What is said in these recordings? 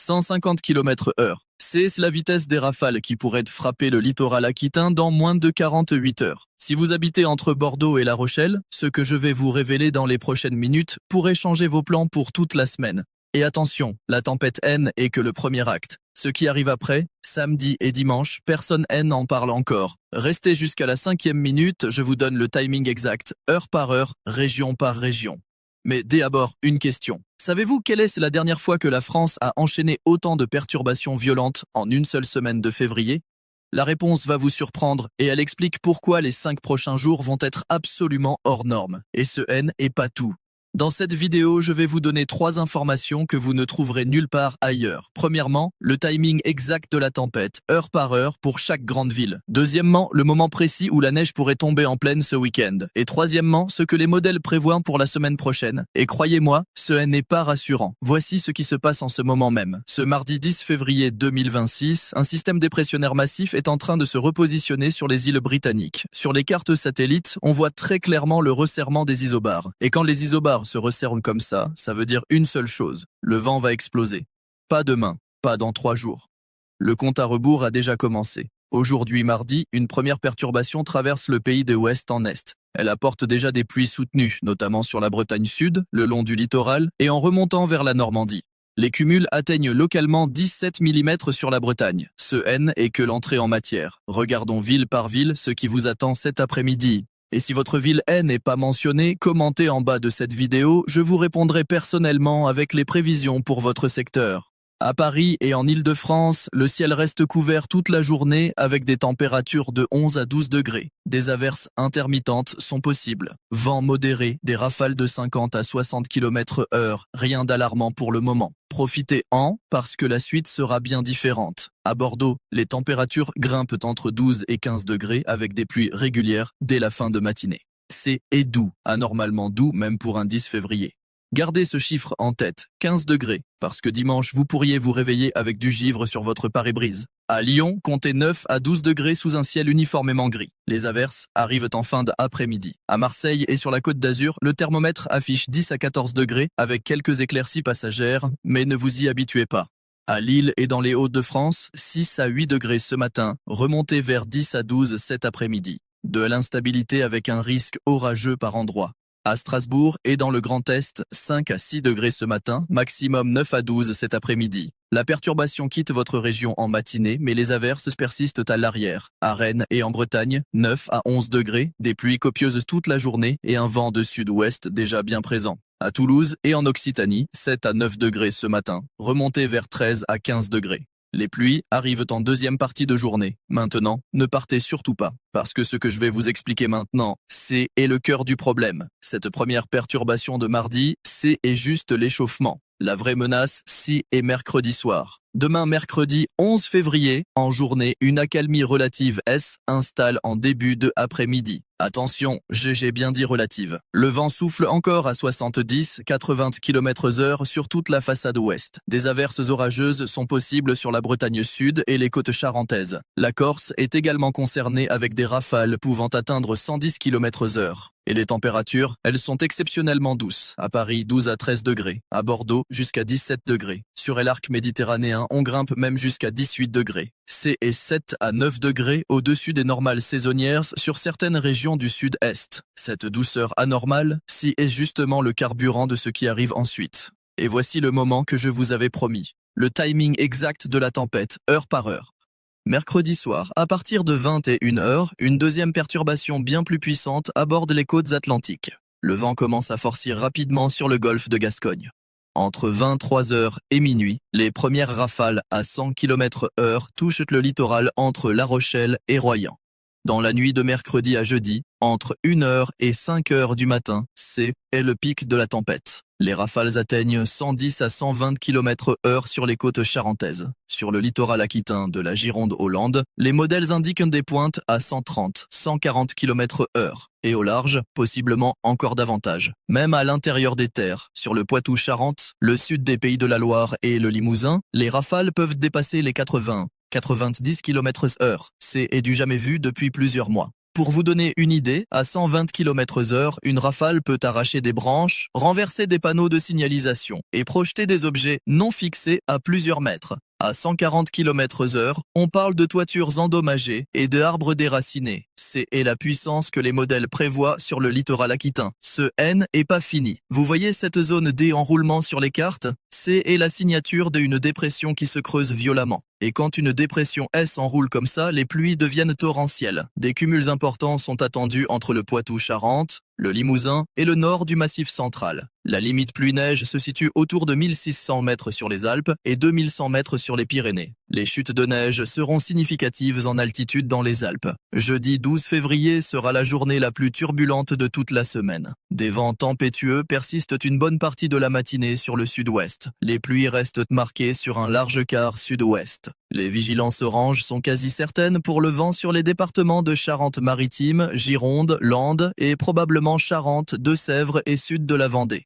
150 km/h. C'est la vitesse des rafales qui pourraient frapper le littoral aquitain dans moins de 48 heures. Si vous habitez entre Bordeaux et La Rochelle, ce que je vais vous révéler dans les prochaines minutes pourrait changer vos plans pour toute la semaine. Et attention, la tempête N est que le premier acte. Ce qui arrive après, samedi et dimanche, personne N en parle encore. Restez jusqu'à la 5e minute, je vous donne le timing exact, heure par heure, région par région. Mais dès d'abord, une question. Savez-vous quelle est la dernière fois que la France a enchaîné autant de perturbations violentes en une seule semaine de février? La réponse va vous surprendre et elle explique pourquoi les 5 prochains jours vont être absolument hors normes. Et ce N est pas tout. Dans cette vidéo, je vais vous donner 3 informations que vous ne trouverez nulle part ailleurs. Premièrement, le timing exact de la tempête, heure par heure, pour chaque grande ville. Deuxièmement, le moment précis où la neige pourrait tomber en pleine ce week-end. Et troisièmement, ce que les modèles prévoient pour la semaine prochaine. Et croyez-moi, ce n'est pas rassurant. Voici ce qui se passe en ce moment même. Ce mardi 10 février 2026, un système dépressionnaire massif est en train de se repositionner sur les îles britanniques. Sur les cartes satellites, on voit très clairement le resserrement des isobars. Et quand les isobars se resserrent comme ça veut dire une seule chose, le vent va exploser. Pas demain, pas dans 3 jours. Le compte à rebours a déjà commencé. Aujourd'hui mardi, une première perturbation traverse le pays de ouest en est. Elle apporte déjà des pluies soutenues, notamment sur la Bretagne sud, le long du littoral et en remontant vers la Normandie. Les cumuls atteignent localement 17 mm sur la Bretagne. Ce N est que l'entrée en matière. Regardons ville par ville ce qui vous attend cet après-midi. Et si votre ville N n'est pas mentionnée, commentez en bas de cette vidéo, je vous répondrai personnellement avec les prévisions pour votre secteur. À Paris et en Île-de-France, le ciel reste couvert toute la journée avec des températures de 11 à 12 degrés. Des averses intermittentes sont possibles. Vent modéré, des rafales de 50 à 60 km/h, rien d'alarmant pour le moment. Profitez-en parce que la suite sera bien différente. À Bordeaux, les températures grimpent entre 12 et 15 degrés avec des pluies régulières dès la fin de matinée. C'est doux, anormalement doux même pour un 10 février. Gardez ce chiffre en tête, 15 degrés, parce que dimanche vous pourriez vous réveiller avec du givre sur votre pare-brise. À Lyon, comptez 9 à 12 degrés sous un ciel uniformément gris. Les averses arrivent en fin d'après-midi. À Marseille et sur la Côte d'Azur, le thermomètre affiche 10 à 14 degrés avec quelques éclaircies passagères, mais ne vous y habituez pas. À Lille et dans les Hauts-de-France, 6 à 8 degrés ce matin, remontez vers 10 à 12 cet après-midi. De l'instabilité avec un risque orageux par endroits. À Strasbourg et dans le Grand Est, 5 à 6 degrés ce matin, maximum 9 à 12 cet après-midi. La perturbation quitte votre région en matinée, mais les averses persistent à l'arrière. À Rennes et en Bretagne, 9 à 11 degrés, des pluies copieuses toute la journée et un vent de sud-ouest déjà bien présent. À Toulouse et en Occitanie, 7 à 9 degrés ce matin, remontez vers 13 à 15 degrés. Les pluies arrivent en deuxième partie de journée. Maintenant, ne partez surtout pas, parce que ce que je vais vous expliquer maintenant, c'est le cœur du problème. Cette première perturbation de mardi, c'est juste l'échauffement. La vraie menace, est mercredi soir. Demain mercredi 11 février, en journée, une accalmie relative installe en début de après-midi. Attention, j'ai bien dit relative. Le vent souffle encore à 70-80 km/h sur toute la façade ouest. Des averses orageuses sont possibles sur la Bretagne sud et les côtes charentaises. La Corse est également concernée avec des rafales pouvant atteindre 110 km/h. Et les températures, elles sont exceptionnellement douces. À Paris, 12 à 13 degrés. À Bordeaux, jusqu'à 17 degrés. Sur l'arc méditerranéen, on grimpe même jusqu'à 18 degrés. C'est 7 à 9 degrés au-dessus des normales saisonnières sur certaines régions du sud-est. Cette douceur anormale, est justement le carburant de ce qui arrive ensuite. Et voici le moment que je vous avais promis. Le timing exact de la tempête, heure par heure. Mercredi soir, à partir de 21h, une deuxième perturbation bien plus puissante aborde les côtes atlantiques. Le vent commence à forcir rapidement sur le golfe de Gascogne. Entre 23h et minuit, les premières rafales à 100 km/h touchent le littoral entre La Rochelle et Royan. Dans la nuit de mercredi à jeudi, entre 1h et 5h du matin, est le pic de la tempête. Les rafales atteignent 110 à 120 km/h sur les côtes charentaises. Sur le littoral aquitain de la Gironde-Hollande, les modèles indiquent des pointes à 130, 140 km/h. Et au large, possiblement encore davantage. Même à l'intérieur des terres, sur le Poitou-Charentes, le sud des Pays de la Loire et le Limousin, les rafales peuvent dépasser les 80, 90 km/h. C'est du jamais vu depuis plusieurs mois. Pour vous donner une idée, à 120 km/h, une rafale peut arracher des branches, renverser des panneaux de signalisation et projeter des objets non fixés à plusieurs mètres. À 140 km/h, on parle de toitures endommagées et d'arbres déracinés. C'est la puissance que les modèles prévoient sur le littoral aquitain. Ce N est pas fini. Vous voyez cette zone D en roulement sur les cartes? C est la signature d'une dépression qui se creuse violemment. Et quand une dépression S enroule comme ça, les pluies deviennent torrentielles. Des cumuls importants sont attendus entre le Poitou-Charentes, le Limousin et le nord du Massif central. La limite pluie-neige se situe autour de 1600 mètres sur les Alpes et 2100 mètres sur les Pyrénées. Les chutes de neige seront significatives en altitude dans les Alpes. Jeudi 12 février sera la journée la plus turbulente de toute la semaine. Des vents tempétueux persistent une bonne partie de la matinée sur le sud-ouest. Les pluies restent marquées sur un large quart sud-ouest. Les vigilances oranges sont quasi certaines pour le vent sur les départements de Charente-Maritime, Gironde, Landes et probablement Charente, Deux-Sèvres et sud de la Vendée.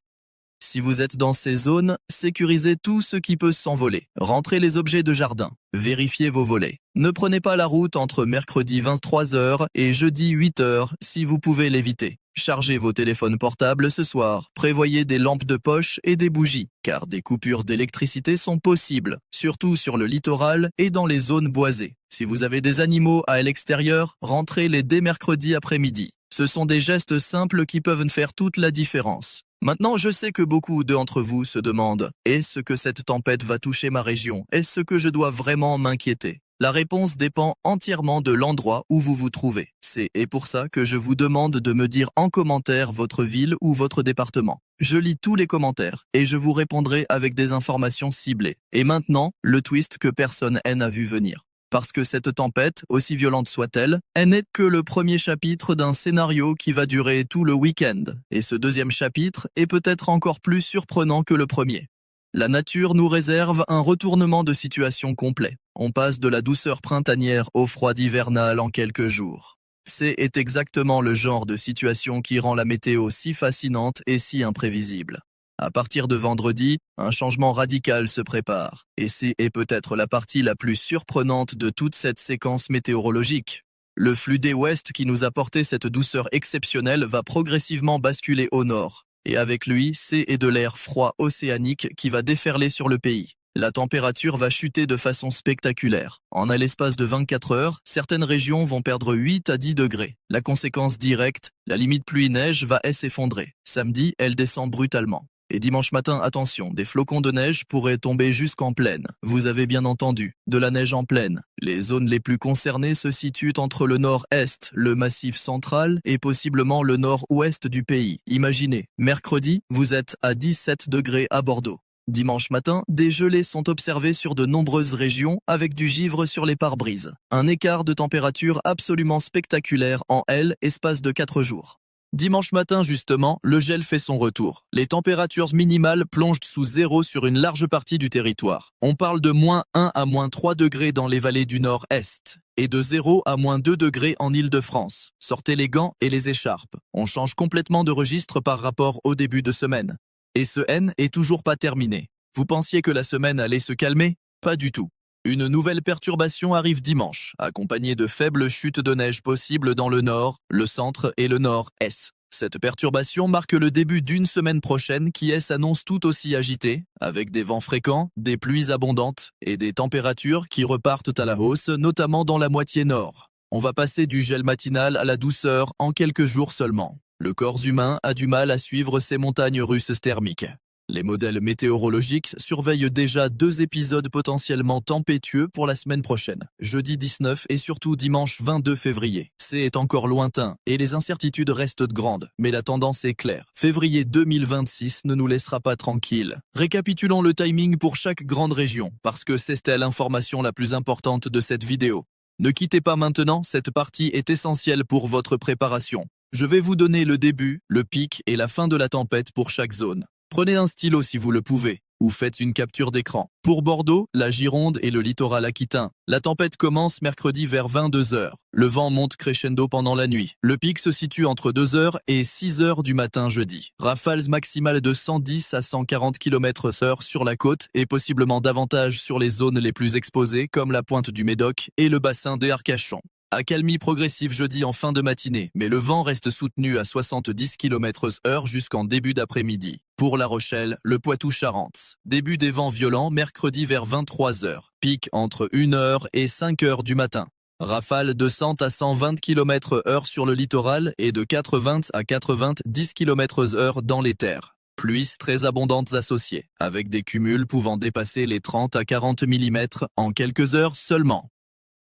Si vous êtes dans ces zones, sécurisez tout ce qui peut s'envoler. Rentrez les objets de jardin. Vérifiez vos volets. Ne prenez pas la route entre mercredi 23h et jeudi 8h si vous pouvez l'éviter. Chargez vos téléphones portables ce soir. Prévoyez des lampes de poche et des bougies, car des coupures d'électricité sont possibles, surtout sur le littoral et dans les zones boisées. Si vous avez des animaux à l'extérieur, rentrez-les dès mercredi après-midi. Ce sont des gestes simples qui peuvent faire toute la différence. Maintenant, je sais que beaucoup d'entre vous se demandent « Est-ce que cette tempête va toucher ma région? Est-ce que je dois vraiment m'inquiéter ?» La réponse dépend entièrement de l'endroit où vous vous trouvez. C'est pour ça que je vous demande de me dire en commentaire votre ville ou votre département. Je lis tous les commentaires et je vous répondrai avec des informations ciblées. Et maintenant, le twist que personne n'a vu venir. Parce que cette tempête, aussi violente soit-elle, elle n'est que le premier chapitre d'un scénario qui va durer tout le week-end. Et ce deuxième chapitre est peut-être encore plus surprenant que le premier. La nature nous réserve un retournement de situation complet. On passe de la douceur printanière au froid hivernal en quelques jours. C'est exactement le genre de situation qui rend la météo si fascinante et si imprévisible. À partir de vendredi, un changement radical se prépare. Et c'est peut-être la partie la plus surprenante de toute cette séquence météorologique. Le flux des ouest qui nous a porté cette douceur exceptionnelle va progressivement basculer au nord. Et avec lui, c'est de l'air froid océanique qui va déferler sur le pays. La température va chuter de façon spectaculaire. En l'espace de 24 heures, certaines régions vont perdre 8 à 10 degrés. La conséquence directe, la limite pluie-neige va s'effondrer. Samedi, elle descend brutalement. Et dimanche matin, attention, des flocons de neige pourraient tomber jusqu'en plaine. Vous avez bien entendu, de la neige en plaine. Les zones les plus concernées se situent entre le nord-est, le massif central et possiblement le nord-ouest du pays. Imaginez, mercredi, vous êtes à 17 degrés à Bordeaux. Dimanche matin, des gelées sont observées sur de nombreuses régions avec du givre sur les pare-brises. Un écart de température absolument spectaculaire en espace de 4 jours. Dimanche matin, justement, le gel fait son retour. Les températures minimales plongent sous zéro sur une large partie du territoire. On parle de -1 à -3 degrés dans les vallées du nord-est et de 0 à -2 degrés en Île-de-France. Sortez les gants et les écharpes. On change complètement de registre par rapport au début de semaine. Et ce N est toujours pas terminé. Vous pensiez que la semaine allait se calmer? Pas du tout. Une nouvelle perturbation arrive dimanche, accompagnée de faibles chutes de neige possibles dans le nord, le centre et le nord-est. Cette perturbation marque le début d'une semaine prochaine qui s'annonce tout aussi agitée, avec des vents fréquents, des pluies abondantes et des températures qui repartent à la hausse, notamment dans la moitié nord. On va passer du gel matinal à la douceur en quelques jours seulement. Le corps humain a du mal à suivre ces montagnes russes thermiques. Les modèles météorologiques surveillent déjà 2 épisodes potentiellement tempétueux pour la semaine prochaine, jeudi 19 et surtout dimanche 22 février. C'est encore lointain et les incertitudes restent grandes, mais la tendance est claire. Février 2026 ne nous laissera pas tranquilles. Récapitulons le timing pour chaque grande région, parce que c'est l'information la plus importante de cette vidéo. Ne quittez pas maintenant, cette partie est essentielle pour votre préparation. Je vais vous donner le début, le pic et la fin de la tempête pour chaque zone. Prenez un stylo si vous le pouvez, ou faites une capture d'écran. Pour Bordeaux, la Gironde et le littoral aquitain, la tempête commence mercredi vers 22h. Le vent monte crescendo pendant la nuit. Le pic se situe entre 2h et 6h du matin jeudi. Rafales maximales de 110 à 140 km/h sur la côte et possiblement davantage sur les zones les plus exposées comme la pointe du Médoc et le bassin des Arcachons. Accalmie progressive jeudi en fin de matinée, mais le vent reste soutenu à 70 km/h jusqu'en début d'après-midi. Pour La Rochelle, le Poitou-Charentes. Début des vents violents mercredi vers 23 h, pic entre 1 h et 5 h du matin. Rafales de 100 à 120 km/h sur le littoral et de 80 à 90 km/h dans les terres. Pluies très abondantes associées, avec des cumuls pouvant dépasser les 30 à 40 mm en quelques heures seulement.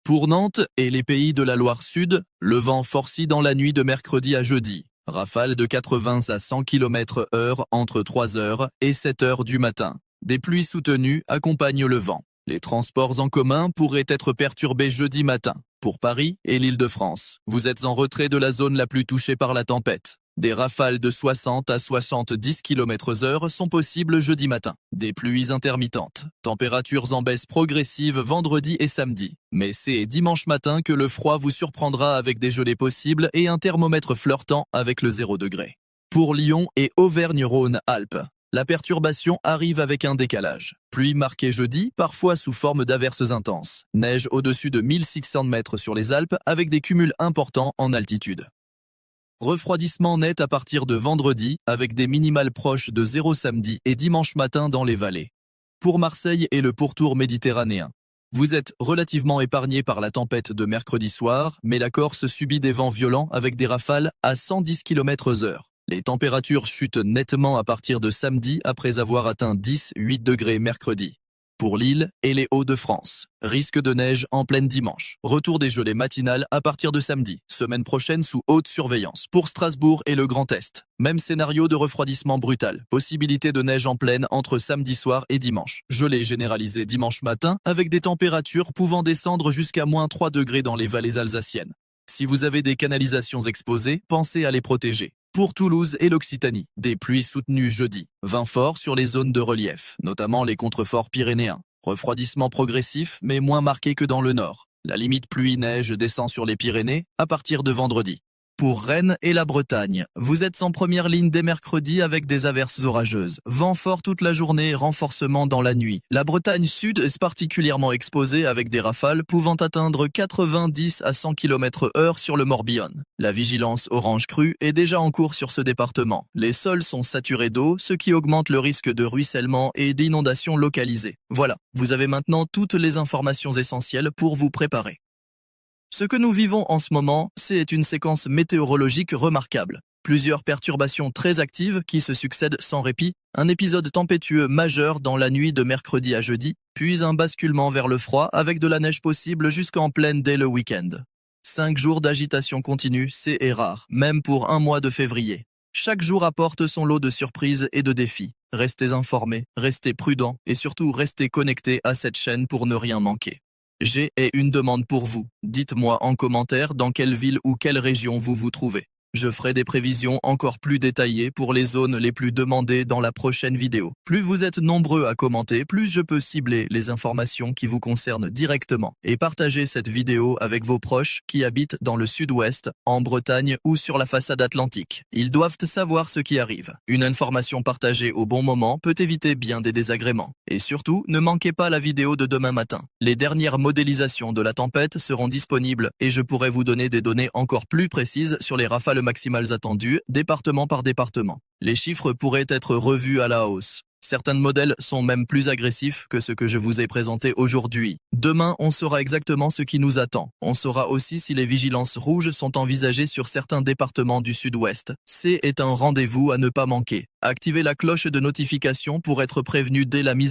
Pour Nantes et les pays de la Loire-Sud, le vent forcit dans la nuit de mercredi à jeudi. Rafales de 80 à 100 km/h entre 3 h et 7 h du matin. Des pluies soutenues accompagnent le vent. Les transports en commun pourraient être perturbés jeudi matin. Pour Paris et l'Île-de-France, vous êtes en retrait de la zone la plus touchée par la tempête. Des rafales de 60 à 70 km/h sont possibles jeudi matin. Des pluies intermittentes. Températures en baisse progressive vendredi et samedi. Mais c'est dimanche matin que le froid vous surprendra avec des gelées possibles et un thermomètre flirtant avec le 0 degré. Pour Lyon et Auvergne-Rhône-Alpes, la perturbation arrive avec un décalage. Pluie marquée jeudi, parfois sous forme d'averses intenses. Neige au-dessus de 1600 mètres sur les Alpes avec des cumuls importants en altitude. Refroidissement net à partir de vendredi avec des minimales proches de 0 samedi et dimanche matin dans les vallées. Pour Marseille et le pourtour méditerranéen, vous êtes relativement épargné par la tempête de mercredi soir, mais la Corse subit des vents violents avec des rafales à 110 km/h. Les températures chutent nettement à partir de samedi après avoir atteint 10-8 degrés mercredi. Pour l'île et les Hauts-de-France, risque de neige en pleine dimanche. Retour des gelées matinales à partir de samedi. Semaine prochaine sous haute surveillance. Pour Strasbourg et le Grand Est, même scénario de refroidissement brutal. Possibilité de neige en pleine entre samedi soir et dimanche. Gelée généralisée dimanche matin avec des températures pouvant descendre jusqu'à -3 degrés dans les vallées alsaciennes. Si vous avez des canalisations exposées, pensez à les protéger. Pour Toulouse et l'Occitanie, des pluies soutenues jeudi. Vent fort sur les zones de relief, notamment les contreforts pyrénéens. Refroidissement progressif, mais moins marqué que dans le nord. La limite pluie-neige descend sur les Pyrénées à partir de vendredi. Pour Rennes et la Bretagne, vous êtes en première ligne dès mercredi avec des averses orageuses. Vent fort toute la journée, renforcement dans la nuit. La Bretagne sud est particulièrement exposée avec des rafales pouvant atteindre 90 à 100 km/h sur le Morbihan. La vigilance orange crue est déjà en cours sur ce département. Les sols sont saturés d'eau, ce qui augmente le risque de ruissellement et d'inondations localisées. Voilà, vous avez maintenant toutes les informations essentielles pour vous préparer. Ce que nous vivons en ce moment, c'est une séquence météorologique remarquable. Plusieurs perturbations très actives qui se succèdent sans répit, un épisode tempétueux majeur dans la nuit de mercredi à jeudi, puis un basculement vers le froid avec de la neige possible jusqu'en pleine dès le week-end. 5 jours d'agitation continue, c'est rare, même pour un mois de février. Chaque jour apporte son lot de surprises et de défis. Restez informés, restez prudents et surtout restez connectés à cette chaîne pour ne rien manquer. J'ai une demande pour vous. Dites-moi en commentaire dans quelle ville ou quelle région vous vous trouvez. Je ferai des prévisions encore plus détaillées pour les zones les plus demandées dans la prochaine vidéo. Plus vous êtes nombreux à commenter, plus je peux cibler les informations qui vous concernent directement et partager cette vidéo avec vos proches qui habitent dans le sud-ouest, en Bretagne ou sur la façade atlantique. Ils doivent savoir ce qui arrive. Une information partagée au bon moment peut éviter bien des désagréments. Et surtout, ne manquez pas la vidéo de demain matin. Les dernières modélisations de la tempête seront disponibles et je pourrai vous donner des données encore plus précises sur les rafales maximales attendues, département par département. Les chiffres pourraient être revus à la hausse. Certains modèles sont même plus agressifs que ce que je vous ai présenté aujourd'hui. Demain, on saura exactement ce qui nous attend. On saura aussi si les vigilances rouges sont envisagées sur certains départements du sud-ouest. C'est un rendez-vous à ne pas manquer. Activez la cloche de notification pour être prévenu dès la mise en